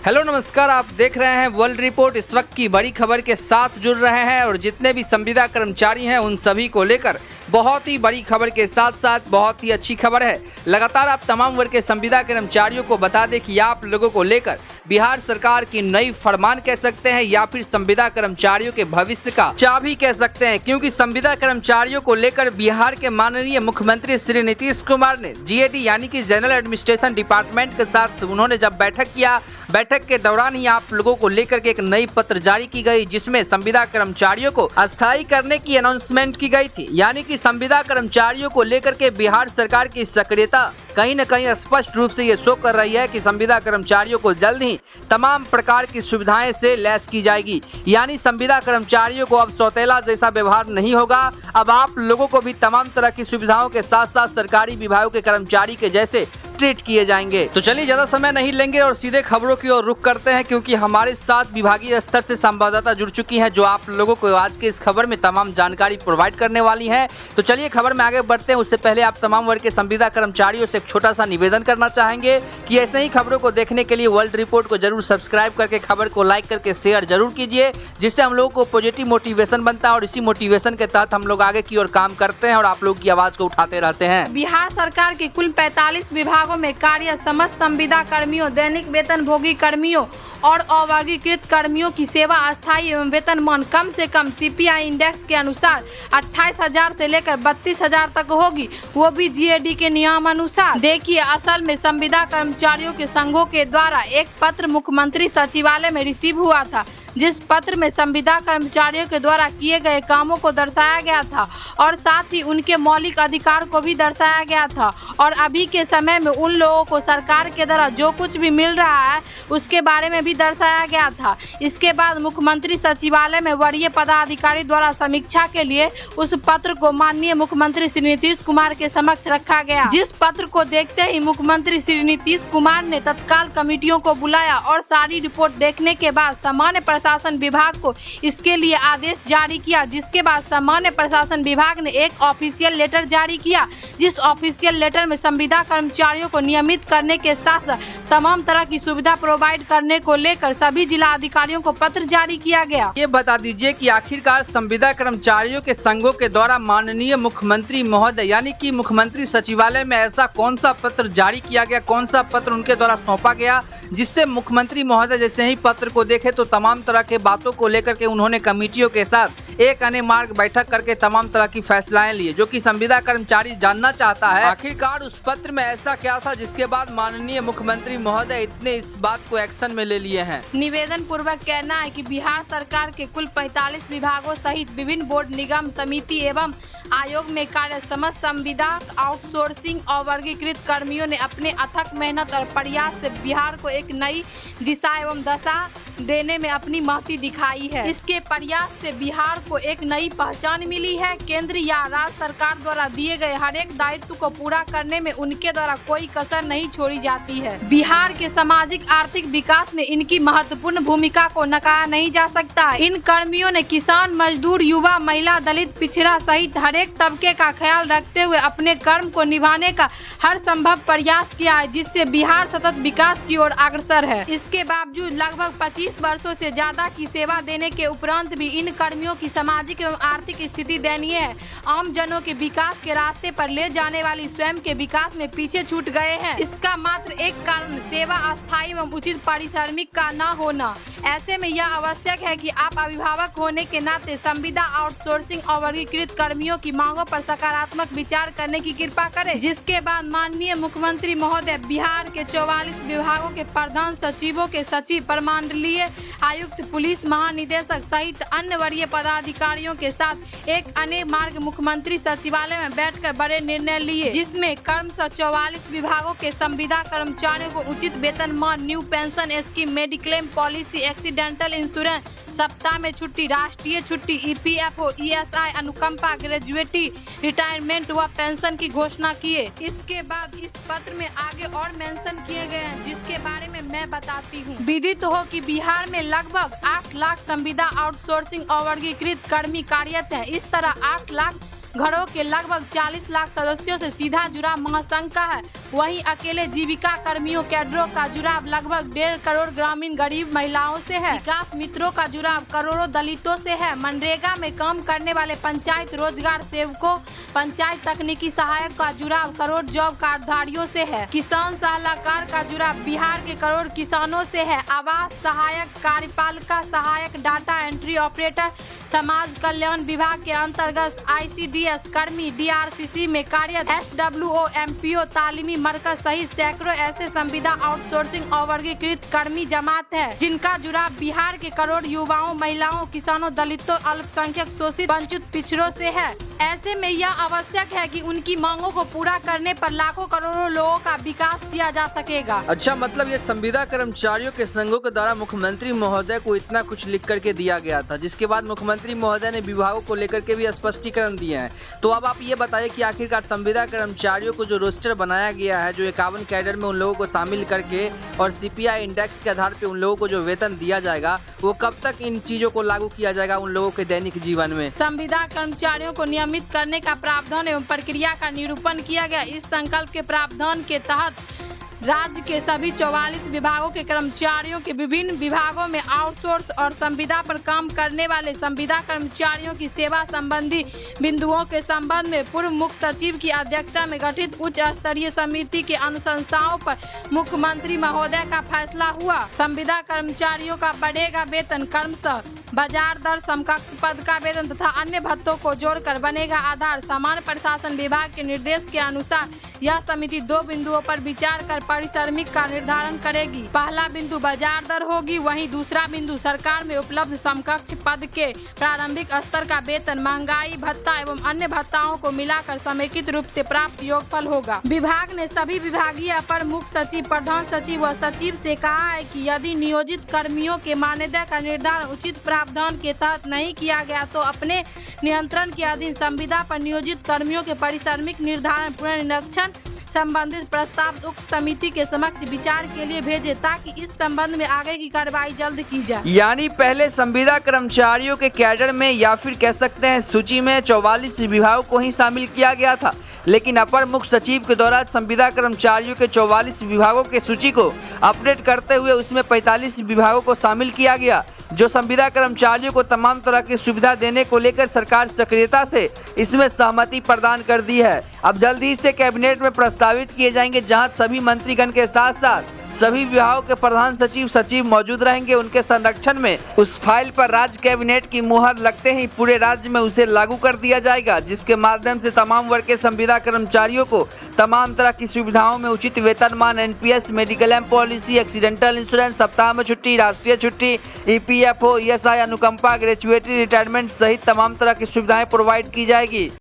Hello नमस्कार, आप देख रहे हैं वर्ल्ड रिपोर्ट। इस वक्त की बड़ी खबर के साथ जुड़ रहे हैं और जितने भी संविदा कर्मचारी हैं उन सभी को लेकर बहुत ही बड़ी खबर के साथ साथ बहुत ही अच्छी खबर है। लगातार आप तमाम वर्ग के संविदा कर्मचारियों को बता दें कि आप लोगों को लेकर बिहार सरकार की नई फरमान कह सकते हैं या फिर संविदा कर्मचारियों के भविष्य का चाबी कह सकते हैं, क्योंकि संविदा कर्मचारियों को लेकर बिहार के माननीय मुख्यमंत्री श्री नीतीश कुमार ने जीएडी यानी कि जनरल एडमिनिस्ट्रेशन डिपार्टमेंट के साथ उन्होंने जब बैठक किया, बैठक के दौरान ही आप लोगों को लेकर के एक नई पत्र जारी की गई जिसमें संविदा कर्मचारियों को अस्थायी करने की अनाउंसमेंट की गई थी। यानी कि संविदा कर्मचारियों को लेकर के बिहार सरकार की सक्रियता कहीं न कहीं स्पष्ट रूप से ये शो कर रही है कि संविदा कर्मचारियों को जल्द ही तमाम प्रकार की सुविधाएं से लैस की जाएगी। यानी संविदा कर्मचारियों को अब सौतेला जैसा व्यवहार नहीं होगा। अब आप लोगों को भी तमाम तरह की सुविधाओं के साथ साथ सरकारी विभागों के कर्मचारी के जैसे ट्रीट किए जाएंगे। तो चलिए ज्यादा समय नहीं लेंगे और सीधे खबरों की ओर रुख करते हैं, क्योंकि हमारे साथ विभागीय स्तर से संवाददाता जुड़ चुकी हैं जो आप लोगों को आज के इस खबर में तमाम जानकारी प्रोवाइड करने वाली हैं। तो चलिए खबर में आगे बढ़ते हैं। उससे पहले आप तमाम वर्ग के संविदा कर्मचारियों से एक छोटा सा निवेदन करना चाहेंगे कि ऐसे ही खबरों को देखने के लिए वर्ल्ड रिपोर्ट को जरूर सब्सक्राइब करके खबर को लाइक करके शेयर जरूर कीजिए, जिससे हम लोगों को पॉजिटिव मोटिवेशन बनता है और इसी मोटिवेशन के तहत हम लोग आगे की ओर काम करते हैं और आप लोग की आवाज को उठाते रहते हैं। बिहार सरकार के कुल 45 विभागों में कार्य समस्त संविदा कर्मियों, दैनिक वेतन भोगी कर्मियों और अवर्गीकृत कर्मियों की सेवा अस्थायी एवं वेतनमान कम से कम सीपीआई इंडेक्स के अनुसार 28,000 से लेकर 32,000 तक होगी, वो भी जीएडी के नियम अनुसार। देखिए, असल में संविदा कर्मचारियों के संघों के द्वारा एक पत्र मुख्यमंत्री सचिवालय में रिसीव हुआ था, जिस पत्र में संविदा कर्मचारियों के द्वारा किए गए कामों को दर्शाया गया था और साथ ही उनके मौलिक अधिकार को भी दर्शाया गया था और अभी के समय में उन लोगों को सरकार के द्वारा जो कुछ भी मिल रहा है उसके बारे में भी दर्शाया गया था। इसके बाद मुख्यमंत्री सचिवालय में वरीय पदाधिकारी द्वारा समीक्षा के लिए उस पत्र को माननीय मुख्यमंत्री श्री नीतीश कुमार के समक्ष रखा गया, जिस पत्र को देखते ही मुख्यमंत्री श्री नीतीश कुमार ने तत्काल कमेटियों को बुलाया और सारी रिपोर्ट देखने के बाद सामान्य प्रशासन विभाग को इसके लिए आदेश जारी किया, जिसके बाद सामान्य प्रशासन विभाग ने एक ऑफिशियल लेटर जारी किया, जिस ऑफिशियल लेटर में संविदा कर्मचारियों को नियमित करने के साथ साथ तमाम तरह की सुविधा प्रोवाइड करने को लेकर सभी जिला अधिकारियों को पत्र जारी किया गया। ये बता दीजिए कि आखिरकार संविदा कर्मचारियों के संघों के द्वारा माननीय मुख्यमंत्री महोदय यानी कि मुख्यमंत्री सचिवालय में ऐसा कौन सा पत्र जारी किया गया, कौन सा पत्र उनके द्वारा सौंपा गया जिससे मुख्यमंत्री महोदय जैसे ही पत्र को देखे तो तमाम तरह के बातों को लेकर के उन्होंने कमेटियों के साथ एक अनेमार्ग बैठक करके तमाम तरह की फैसलाएं लिए, जो कि संविदा कर्मचारी जानना चाहता है आखिरकार उस पत्र में ऐसा क्या था जिसके बाद माननीय मुख्यमंत्री महोदय इतने इस बात को एक्शन में ले लिए हैं। निवेदन पूर्वक कहना है कि बिहार सरकार के कुल 45 विभागों सहित विभिन्न बोर्ड, निगम, समिति एवं आयोग में कार्य समस्त संविदा आउटसोर्सिंग और वर्गीकृत कर्मियों ने अपने अथक मेहनत और प्रयास से बिहार को एक नई दिशा एवं दशा देने में अपनी महती दिखाई है। इसके प्रयास से बिहार को एक नई पहचान मिली है। केंद्र या राज्य सरकार द्वारा दिए गए हर एक दायित्व को पूरा करने में उनके द्वारा कोई कसर नहीं छोड़ी जाती है। बिहार के सामाजिक आर्थिक विकास में इनकी महत्वपूर्ण भूमिका को नकारा नहीं जा सकता। इन कर्मियों ने किसान, मजदूर, युवा, महिला, दलित, पिछड़ा सहित हर एक तबके का ख्याल रखते हुए अपने कर्म को निभाने का हर संभव प्रयास किया है, जिससे बिहार सतत विकास की ओर अग्रसर है। इसके बावजूद लगभग 25 वर्षों से ज्यादा की सेवा देने के उपरांत भी इन कर्मियों की सामाजिक एवं आर्थिक स्थिति दयनीय है। आम जनों के विकास के रास्ते पर ले जाने वाली स्वयं के विकास में पीछे छूट गए हैं। इसका मात्र एक कारण सेवा अस्थायी एवं उचित पारिश्रमिक का न होना। ऐसे में यह आवश्यक है कि आप अभिभावक होने के नाते संविदा आउटसोर्सिंग और वर्गीकृत कर्मियों की मांगों पर सकारात्मक विचार करने की कृपा करें। जिसके बाद माननीय मुख्यमंत्री महोदय बिहार के 44 विभागों के प्रधान सचिवों के सचिव, प्रमंडलीय आयुक्त, पुलिस महानिदेशक सहित अन्य वरीय पदाधिकारियों के साथ एक अनेमार्ग मुख्यमंत्री सचिवालय में बैठकर बड़े निर्णय लिए, जिसमें क्रमशः 44 विभागों के संविदा कर्मचारियों को उचित वेतनमान, new pension scheme, mediclaim policy, accidental insurance, सप्ताह में छुट्टी, राष्ट्रीय छुट्टी, ईपीएफओ, ईएसआई, अनुकंपा, ग्रेजुएटी, रिटायरमेंट व पेंशन की घोषणा किए। इसके बाद इस पत्र में आगे और मेंशन किए गए हैं, जिसके बारे में मैं बताती हूँ। विदित हो कि बिहार में लगभग 8 लाख संविदा आउटसोर्सिंग और वर्गीकृत कर्मी कार्यरत हैं। इस तरह 8 लाख घरों के लगभग 40 लाख सदस्यों से सीधा जुड़ाव महासंघ का है। वहीं अकेले जीविका कर्मियों कैडरों का जुड़ाव लगभग 1.5 करोड़ ग्रामीण गरीब महिलाओं से है। विकास मित्रों का जुड़ाव करोड़ों दलितों से है। मनरेगा में काम करने वाले पंचायत रोजगार सेवकों, पंचायत तकनीकी सहायक का जुड़ाव करोड़ जॉब कार्डधारियों से है। किसान सलाहकार का जुड़ाव बिहार के करोड़ किसानों से है। आवास सहायक, कार्यपालिका सहायक, डाटा एंट्री ऑपरेटर, समाज कल्याण विभाग के अंतर्गत ICDS कर्मी, DRCC में कार्यरत SWO, MPO, तालीमी मरकज सहित सैकड़ों ऐसे संविदा आउटसोर्सिंग और वर्गीकृत कर्मी जमात है, जिनका जुड़ाव बिहार के करोड़ युवाओं, महिलाओं, किसानों, दलितों, अल्पसंख्यक, शोषित, वंचित पिछड़ों से है। ऐसे में यह आवश्यक है कि उनकी मांगों को पूरा करने पर लाखों करोड़ों लोगों का विकास किया जा सकेगा। अच्छा, मतलब ये संविदा कर्मचारियों के संघों के द्वारा मुख्यमंत्री महोदय को इतना कुछ लिख करके दिया गया था, जिसके बाद मुख्यमंत्री महोदय ने विभागों को लेकर के भी स्पष्टीकरण दिए हैं। तो अब आप ये बताइए कि आखिरकार संविदा कर्मचारियों को जो रोस्टर बनाया गया है, जो 51 कैडर में उन लोगों को शामिल करके और CPI इंडेक्स के आधार पर उन लोगों को जो वेतन दिया जाएगा, वो कब तक इन चीजों को लागू किया जाएगा उन लोगों के दैनिक जीवन में? संविदा कर्मचारियों को नियमित करने का प्रावधान एवं प्रक्रिया का निरूपण किया गया। इस संकल्प के प्रावधान के तहत राज्य के सभी 44 विभागों के कर्मचारियों के विभिन्न विभागों में आउटसोर्स और संविदा पर काम करने वाले संविदा कर्मचारियों की सेवा संबंधी बिंदुओं के संबंध में पूर्व मुख्य सचिव की अध्यक्षता में गठित उच्च स्तरीय समिति के अनुशंसाओं पर मुख्यमंत्री महोदय का फैसला हुआ। संविदा कर्मचारियों का बढ़ेगा वेतन क्रमशः बाजार दर, समकक्ष पद का वेतन तथा अन्य भत्तों को जोड़कर बनेगा आधार। सामान्य प्रशासन विभाग के निर्देश के अनुसार यह समिति 2 बिंदुओं पर विचार कर परिश्रमिक का निर्धारण करेगी। पहला बिंदु बाजार दर होगी, वहीं दूसरा बिंदु सरकार में उपलब्ध समकक्ष पद के प्रारंभिक स्तर का वेतन, महंगाई भत्ता एवं अन्य भत्ताओं को मिलाकर समेकित रूप से प्राप्त योगफल होगा। विभाग ने सभी विभागीय अपर मुख्य सचिव, प्रधान सचिव व सचिव से कहा है कि यदि नियोजित कर्मियों के मानदेय का निर्धारण उचित प्रावधान के तहत नहीं किया गया तो अपने नियंत्रण के अधीन संविदा पर नियोजित कर्मियों के पारिश्रमिक निर्धारण पुनर्निरीक्षण संबंधित प्रस्ताव उक्त समिति के समक्ष विचार के लिए भेजे, ताकि इस संबंध में आगे की कार्रवाई जल्द की जाए। यानी पहले संविदा कर्मचारियों के कैडर में या फिर कह सकते हैं सूची में 44 विभागों को ही शामिल किया गया था, लेकिन अपर मुख्य सचिव के द्वारा संविदा कर्मचारियों के 44 विभागों के सूची को अपडेट करते हुए उसमें 45 विभागों को शामिल किया गया, जो संविदा कर्मचारियों को तमाम तरह की सुविधा देने को लेकर सरकार सक्रियता से इसमें सहमति प्रदान कर दी है। अब जल्दी से कैबिनेट में प्रस्तावित किए जाएंगे, जहां सभी मंत्रीगण के साथ साथ सभी विभागों के प्रधान सचिव, सचिव मौजूद रहेंगे। उनके संरक्षण में उस फाइल पर राज्य कैबिनेट की मुहर लगते ही पूरे राज्य में उसे लागू कर दिया जाएगा, जिसके माध्यम से तमाम वर्ग के संविदा कर्मचारियों को तमाम तरह की सुविधाओं में उचित वेतनमान, NPS, मेडिकल एम पॉलिसी, एक्सीडेंटल इंश्योरेंस, सप्ताह में छुट्टी, राष्ट्रीय छुट्टी, EPFO, ESI, अनुकंपा, ग्रेजुएटी, रिटायरमेंट सहित तमाम तरह की सुविधाएं प्रोवाइड की जाएगी।